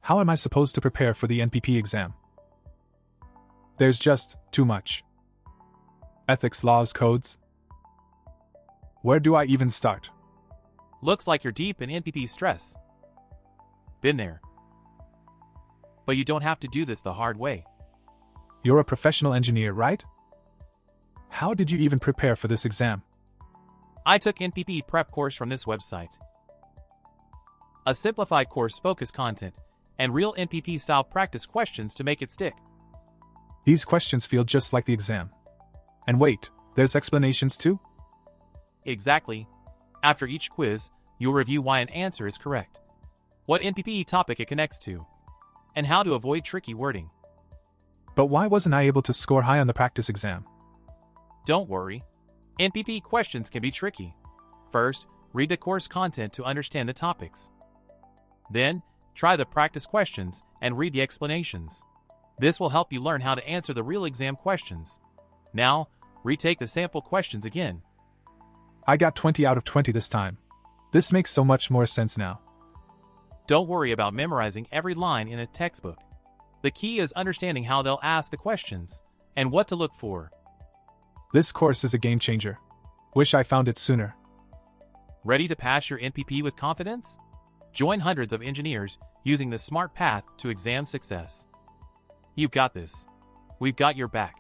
How am I supposed to prepare for the NPP exam? There's just too much. Ethics, laws, codes. Where do I even start? Looks like you're deep in NPP stress. Been there. But you don't have to do this the hard way. You're a professional engineer, right? How did you even prepare for this exam? I took NPP prep course from this website. A simplified course focus content and real NPP style practice questions to make it stick. These questions feel just like the exam. And wait, there's explanations too? Exactly. After each quiz, you'll review why an answer is correct, what NPPE topic it connects to, and how to avoid tricky wording. But why wasn't I able to score high on the practice exam? Don't worry. NPPE questions can be tricky. First, read the course content to understand the topics. Then, try the practice questions and read the explanations. This will help you learn how to answer the real exam questions. Now, retake the sample questions again. I got 20 out of 20 this time. This makes so much more sense now. Don't worry about memorizing every line in a textbook. The key is understanding how they'll ask the questions and what to look for. This course is a game changer. Wish I found it sooner. Ready to pass your NPP with confidence? Join hundreds of engineers using the smart path to exam success. You've got this. We've got your back.